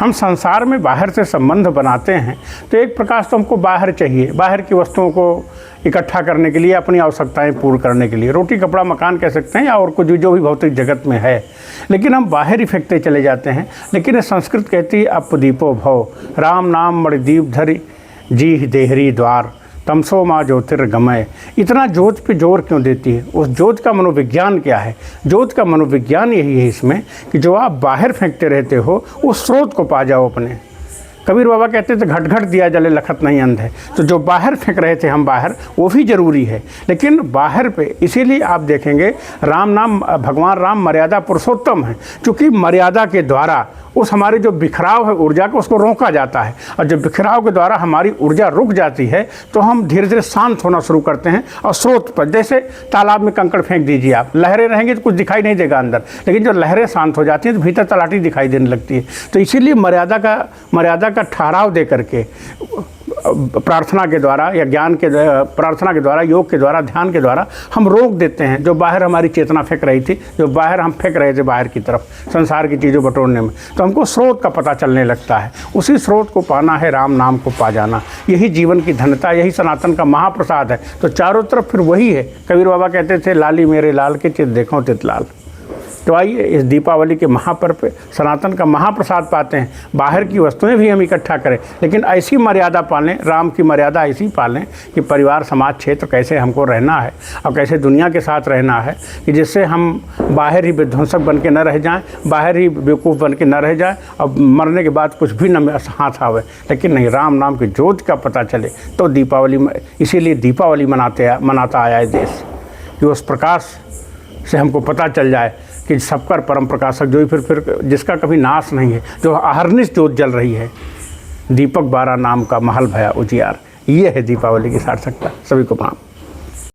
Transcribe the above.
हम संसार में बाहर से संबंध बनाते हैं तो एक प्रकाश तो हमको बाहर चाहिए, बाहर की वस्तुओं को इकट्ठा करने के लिए, अपनी आवश्यकताएं पूर्ण करने के लिए, रोटी कपड़ा मकान कह सकते हैं या और कुछ जो भी भौतिक जगत में है, लेकिन हम बाहर ही फेंकते चले जाते हैं। लेकिन संस्कृत कहती है अपदीपो भव, राम नाम मणिदीप धरि जी देहरी द्वार, तमसो माँ ज्योतिर्गमय। इतना ज्योत पे जोर क्यों देती है? उस ज्योत का मनोविज्ञान क्या है? ज्योत का मनोविज्ञान यही है इसमें कि जो आप बाहर फेंकते रहते हो उस स्रोत को पा जाओ अपने। कबीर बाबा कहते थे घट घट दिया जले लखत नहीं अंध है। तो जो बाहर फेंक रहे थे हम बाहर, वो भी ज़रूरी है, लेकिन बाहर पे इसीलिए आप देखेंगे राम नाम, भगवान राम मर्यादा पुरुषोत्तम है, क्योंकि मर्यादा के द्वारा उस हमारे जो बिखराव है ऊर्जा को, उसको रोका जाता है। और जब बिखराव के द्वारा हमारी ऊर्जा रुक जाती है तो हम धीरे धीरे शांत होना शुरू करते हैं। और स्रोत पर, जैसे तालाब में कंकड़ फेंक दीजिए आप, लहरें रहेंगी तो कुछ दिखाई नहीं देगा अंदर, लेकिन जो लहरें शांत हो जाती हैं तो भीतर तलाटी दिखाई देने लगती है। तो इसीलिए मर्यादा का ठहराव दे करके प्रार्थना के द्वारा या ज्ञान के प्रार्थना के द्वारा, योग के द्वारा, ध्यान के द्वारा हम रोक देते हैं जो बाहर हमारी चेतना फेंक रही थी, जो बाहर हम फेंक रहे थे बाहर की तरफ संसार की चीज़ों बटोरने में। तो हमको स्रोत का पता चलने लगता है। उसी स्रोत को पाना है, राम नाम को पा जाना। यही जीवन की धन्यता, यही सनातन का महाप्रसाद है। तो चारों तरफ फिर वही है। कबीर बाबा कहते थे लाली मेरे लाल के चित देखो तित लाल। तो आइए इस दीपावली के महापर्व पे सनातन का महाप्रसाद पाते हैं। बाहर की वस्तुएं भी हम इकट्ठा करें, लेकिन ऐसी मर्यादा पालें, राम की मर्यादा ऐसी पालें कि परिवार समाज क्षेत्र कैसे हमको रहना है और कैसे दुनिया के साथ रहना है, कि जिससे हम बाहर ही विध्वंसक बन के न रह जाएं, बाहर ही बेवकूफ़ बन के न रह जाएं और मरने के बाद कुछ भी न हाथ आवे, लेकिन नहीं, राम नाम की ज्योत का पता चले। तो दीपावली, इसीलिए दीपावली मनाता आया है देश, कि उस प्रकाश से हमको पता चल जाए कि सबकर परम प्रकाशक, जो फिर जिसका कभी नाश नहीं है, जो अहर्निश ज्योत जल रही है, दीपक बारा नाम का महल भया उजियार। ये है दीपावली की सार्थकता। सभी को प्रणाम।